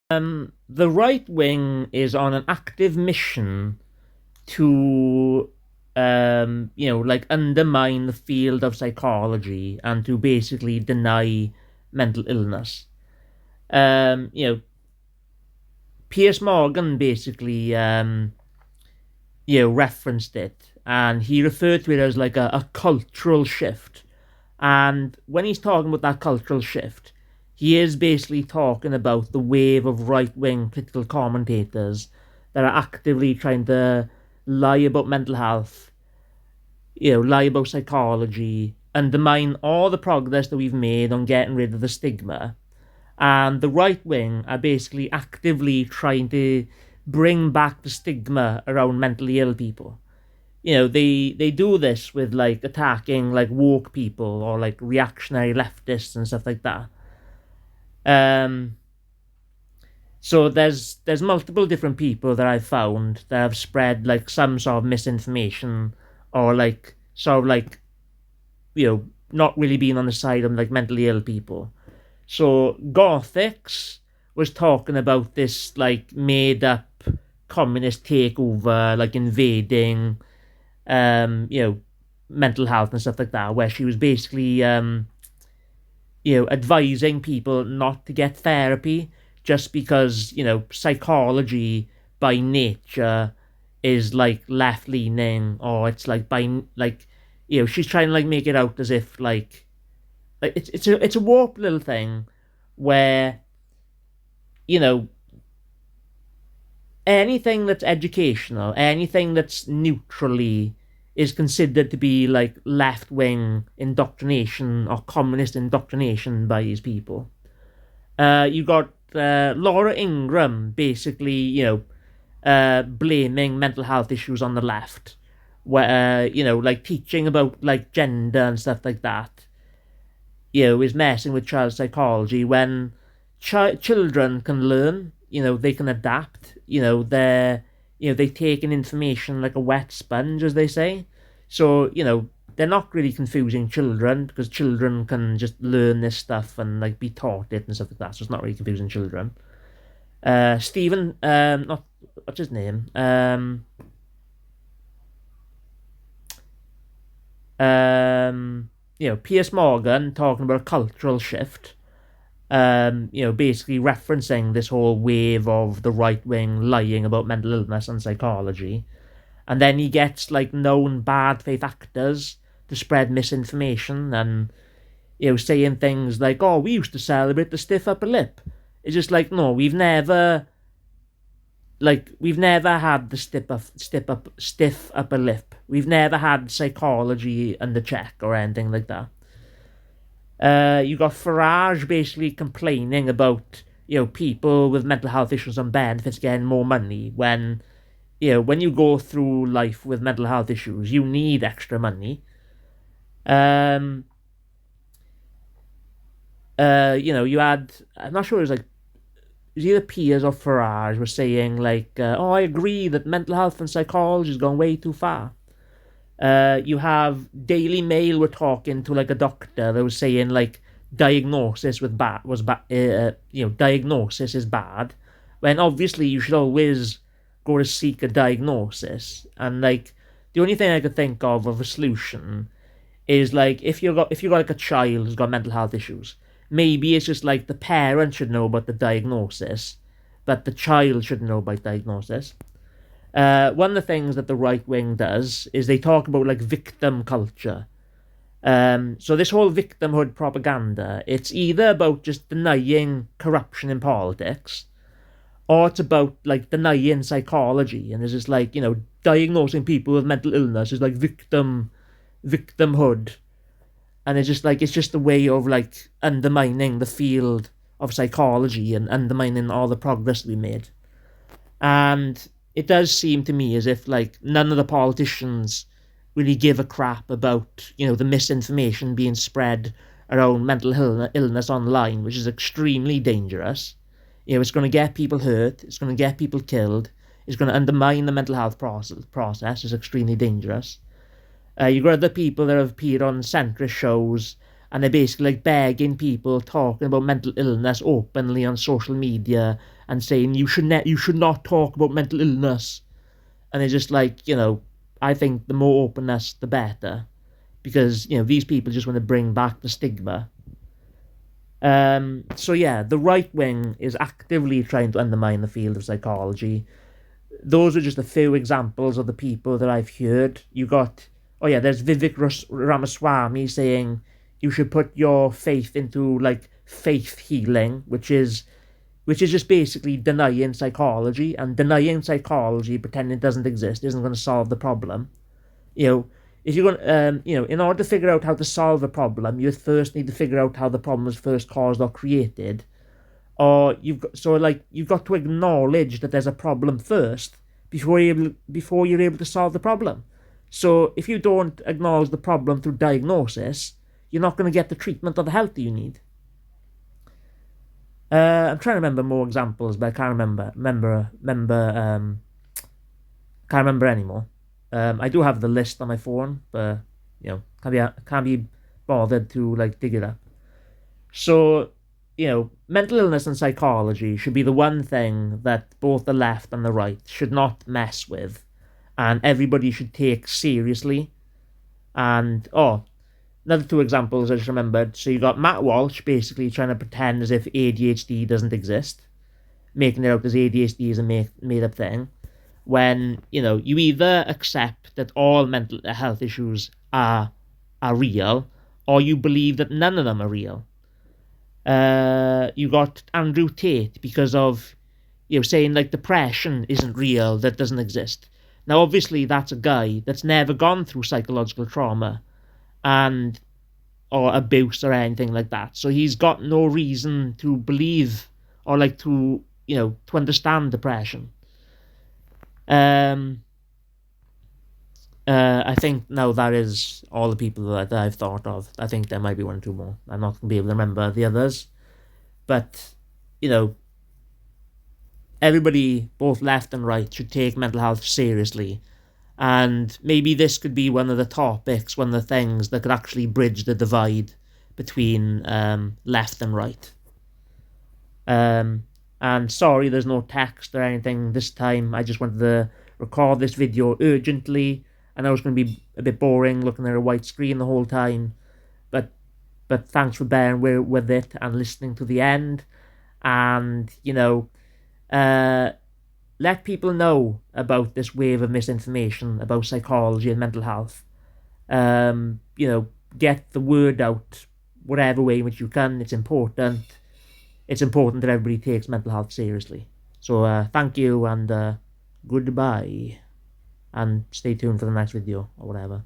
The right wing is on an active mission to, like undermine the field of psychology and to basically deny mental illness. Um, you know, Piers Morgan basically, referenced it, and he referred to it as like a cultural shift. And when he's talking about that cultural shift, he is basically talking about the wave of right wing political commentators that are actively trying to lie about mental health, lie about psychology, undermine all the progress that we've made on getting rid of the stigma. And the right wing are basically actively trying to bring back the stigma around mentally ill people. They do this with like attacking like woke people or like reactionary leftists and stuff like that. Um, so there's multiple different people that I've found that have spread like some sort of misinformation or like sort of like not really being on the side of like mentally ill people. So Gothics was talking about this like made up communist takeover, like invading mental health and stuff like that, where she was basically advising people not to get therapy just because, psychology by nature is like left leaning, or it's like she's trying to like make it out as if like it's a warped little thing where, you know, anything that's educational, anything that's neutrally is considered to be like left wing indoctrination or communist indoctrination by these people. You got Laura Ingraham basically, blaming mental health issues on the left, where like teaching about like gender and stuff like that. Is messing with child psychology when children can learn. They can adapt. They take in information like a wet sponge, as they say. So they're not really confusing children because children can just learn this stuff and like be taught it and stuff like that. So it's not really confusing children. Stephen, not what's his name? Piers Morgan talking about a cultural shift. Basically referencing this whole wave of the right wing lying about mental illness and psychology. And then he gets like known bad faith actors to spread misinformation and saying things like, "Oh, we used to celebrate the stiff upper lip." It's just like, no, we've never had the stiff upper lip. We've never had psychology under check or anything like that. You got Farage basically complaining about people with mental health issues and benefits getting more money when when you go through life with mental health issues, you need extra money. Um, you had, I'm not sure, it was like, it was either Piers or Farage were saying like, oh, I agree that mental health and psychology has gone way too far. You have Daily Mail were talking to like a doctor that was saying like diagnosis with bad was bad. Diagnosis is bad, when obviously you should always go to seek a diagnosis. And like the only thing I could think of a solution is like if you got like a child who's got mental health issues, maybe it's just like the parent should know about the diagnosis, but the child shouldn't know about diagnosis. One of the things that the right wing does is they talk about like victim culture. So this whole victimhood propaganda, it's either about just denying corruption in politics, or it's about like denying psychology, and it's just like diagnosing people with mental illness is like victimhood, and it's just a way of like undermining the field of psychology and undermining all the progress we made. And it does seem to me as if like none of the politicians really give a crap about the misinformation being spread around mental illness online, which is extremely dangerous. It's going to get people hurt, it's going to get people killed, it's going to undermine the mental health process. Is extremely dangerous. You've got other people that have appeared on centrist shows and they're basically like begging people, talking about mental illness openly on social media, and saying you should not talk about mental illness. And it's just like, I think the more openness, the better, because these people just want to bring back the stigma. So yeah, the right wing is actively trying to undermine the field of psychology. Those are just a few examples of the people that I've heard. You got, oh yeah, there's Vivek Ramaswamy saying you should put your faith into like faith healing, which is just basically denying psychology, and denying psychology, pretending it doesn't exist, isn't going to solve the problem. If you're going, in order to figure out how to solve a problem, you first need to figure out how the problem was first caused or created. Or you've got to acknowledge that there's a problem first before you're able to solve the problem. So if you don't acknowledge the problem through diagnosis, you're not going to get the treatment or the help that you need. I'm trying to remember more examples, but I can't remember anymore. I do have the list on my phone, but can't be bothered to like dig it up. So, mental illness and psychology should be the one thing that both the left and the right should not mess with, and everybody should take seriously. And another two examples I just remembered. So you got Matt Walsh basically trying to pretend as if ADHD doesn't exist, making it out as ADHD is a made up thing, when you either accept that all mental health issues are real, or you believe that none of them are real. You got Andrew Tate because of saying like depression isn't real, that doesn't exist. Now obviously that's a guy that's never gone through psychological trauma and or abuse or anything like that, so he's got no reason to believe or like to to understand depression. I think now that is all the people that I've thought of. I think there might be one or two more. I'm not going to be able to remember the others. But, everybody, both left and right, should take mental health seriously. And maybe this could be one of the topics, one of the things that could actually bridge the divide between left and right. And sorry, there's no text or anything this time. I just wanted to record this video urgently. I know it's going to be a bit boring looking at a white screen the whole time, but thanks for bearing with it and listening to the end. And let people know about this wave of misinformation about psychology and mental health. Get the word out whatever way in which you can. It's important. It's important that everybody takes mental health seriously. So thank you, and goodbye. And stay tuned for the next video or whatever.